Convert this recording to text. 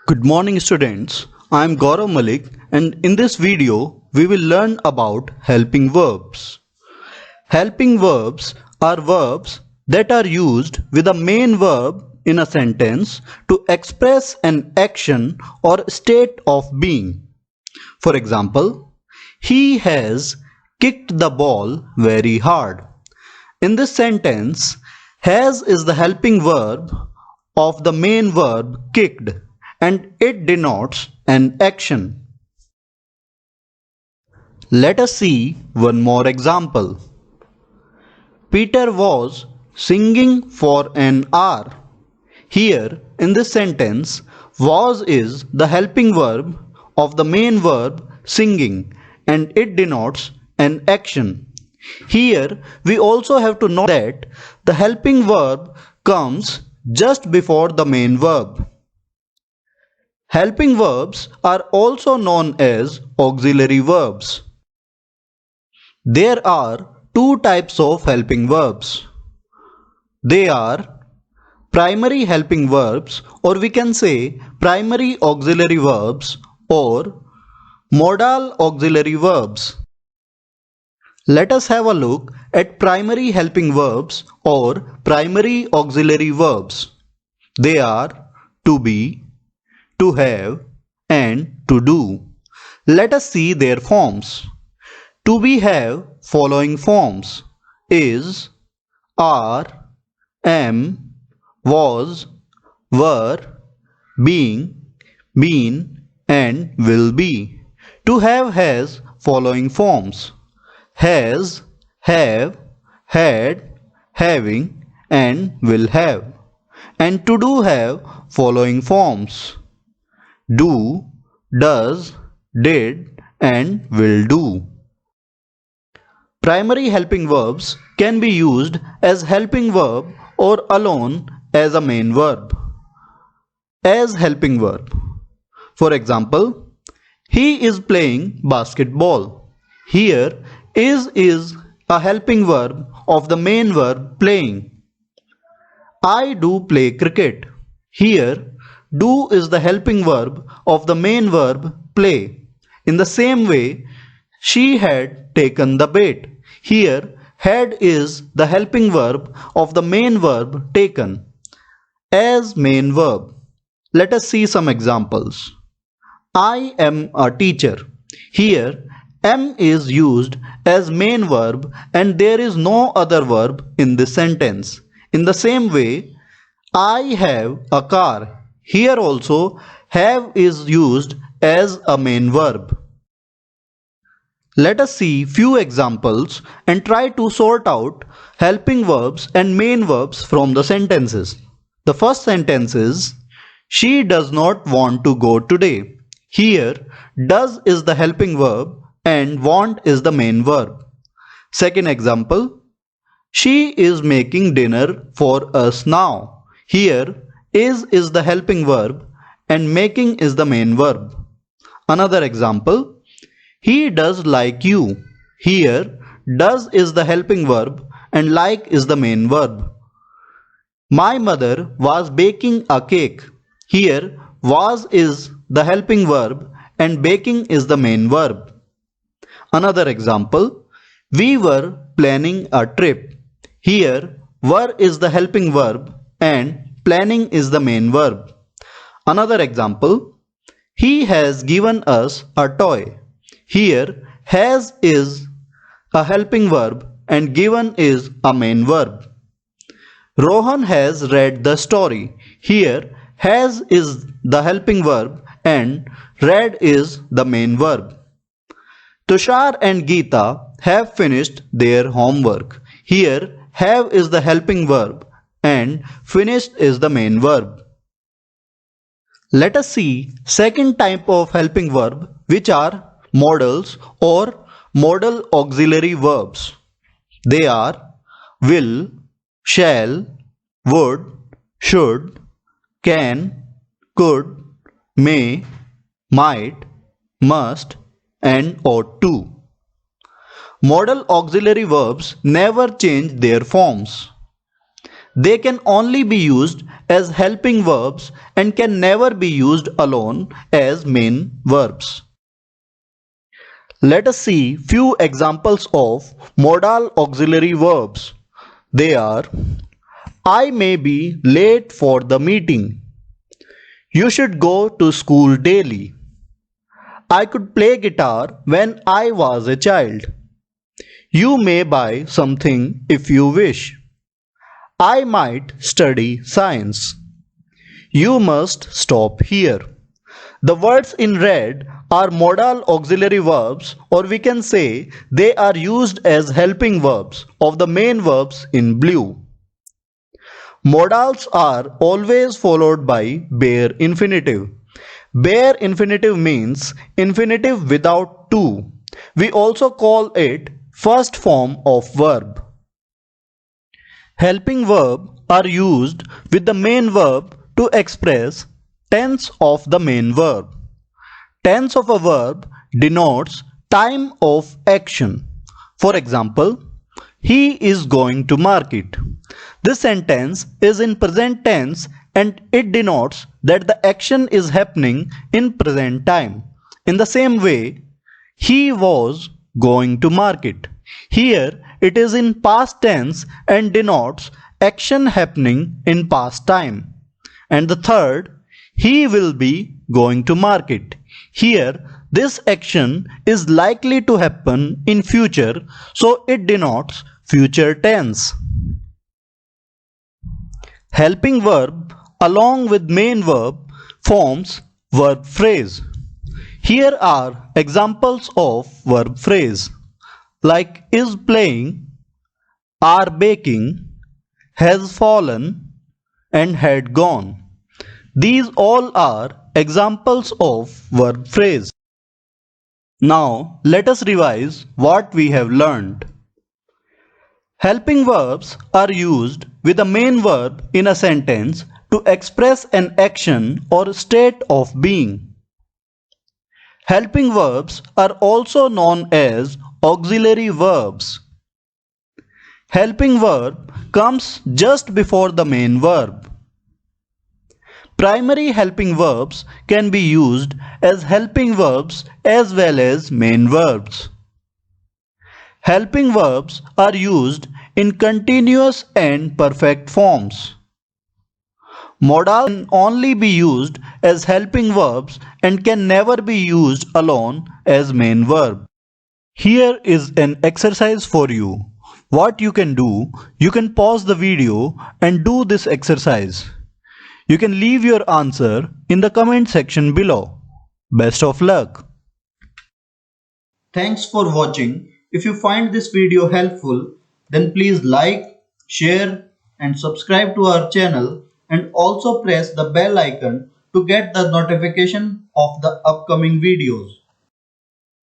Good morning students, I am Gaurav Malik and in this video we will learn about helping verbs. Helping verbs are verbs that are used with a main verb in a sentence to express an action or state of being. For example, he has kicked the ball very hard. In this sentence, has is the helping verb of the main verb kicked and it denotes an action. Let us see one more example. Peter was singing for an hour. Here in this sentence, was is the helping verb of the main verb singing and it denotes an action. Here we also have to note that the helping verb comes just before the main verb. Helping verbs are also known as auxiliary verbs. There are two types of helping verbs. They are primary helping verbs, or we can say primary auxiliary verbs, or modal auxiliary verbs. Let us have a look at primary helping verbs or primary auxiliary verbs. They are to be, to have, and to do. Let us see their forms. To be have following forms: is, are, am, was, were, being, been, and will be. To have has following forms: has, have, had, having, and will have. And to do have following forms: do, does, did, and will do. Primary helping verbs can be used as helping verb or alone as a main verb. As helping verb. For example, he is playing basketball. Here is a helping verb of the main verb playing. I do play cricket. Here do is the helping verb of the main verb play. In the same way, she had taken the bait. Here had is the helping verb of the main verb taken. As main verb. Let us see some examples. I am a teacher. Here am is used as main verb and there is no other verb in this sentence. In the same way, I have a car. Here also have is used as a main verb. Let us see few examples and try to sort out helping verbs and main verbs from the sentences. The first sentence is, she does not want to go today. Here does is the helping verb and want is the main verb. Second example, she is making dinner for us now. Here is the helping verb and making is the main verb. Another example, he does like you. Here does is the helping verb and like is the main verb. My mother was baking a cake. Here was is the helping verb and baking is the main verb. Another example, we were planning a trip. Here were is the helping verb and planning is the main verb. Another example, he has given us a toy. Here has is a helping verb and given is a main verb. Rohan has read the story. Here has is the helping verb and read is the main verb. Tushar and Geeta have finished their homework. Here have is the helping verb and finished is the main verb. Let us see second type of helping verb, which are modals or modal auxiliary verbs. They are will, shall, would, should, can, could, may, might, must, and ought to. Modal auxiliary verbs never change their forms. They can only be used as helping verbs and can never be used alone as main verbs. Let us see few examples of modal auxiliary verbs. They are: I may be late for the meeting. You should go to school daily. I could play guitar when I was a child. You may buy something if you wish. I might study science. You must stop here. The words in red are modal auxiliary verbs, or we can say they are used as helping verbs of the main verbs in blue. Modals are always followed by bare infinitive. Bare infinitive means infinitive without to. We also call it first form of verb. Helping verb are used with the main verb to express tense of the main verb. Tense of a verb denotes time of action. For example, he is going to market. This sentence is in present tense and it denotes that the action is happening in present time. In the same way, he was going to market. Here it is in past tense and denotes action happening in past time. And the third, he will be going to market. Here this action is likely to happen in future, so it denotes future tense. Helping verb along with main verb forms verb phrase. Here are examples of verb phrase like is playing, are baking, has fallen, and had gone. These all are examples of verb phrase. Now let us revise what we have learned. Helping verbs are used with a main verb in a sentence to express an action or state of being. Helping verbs are also known as auxiliary verbs. Helping verb comes just before the main verb. Primary helping verbs can be used as helping verbs as well as main verbs. Helping verbs are used in continuous and perfect forms. Modal can only be used as helping verbs and can never be used alone as main verb. Here is an exercise for you. What you can do, you can pause the video and do this exercise. You can leave your answer in the comment section below. Best of luck. Thanks for watching. If you find this video helpful, then please like, share and subscribe to our channel and also press the bell icon to get the notification of the upcoming videos.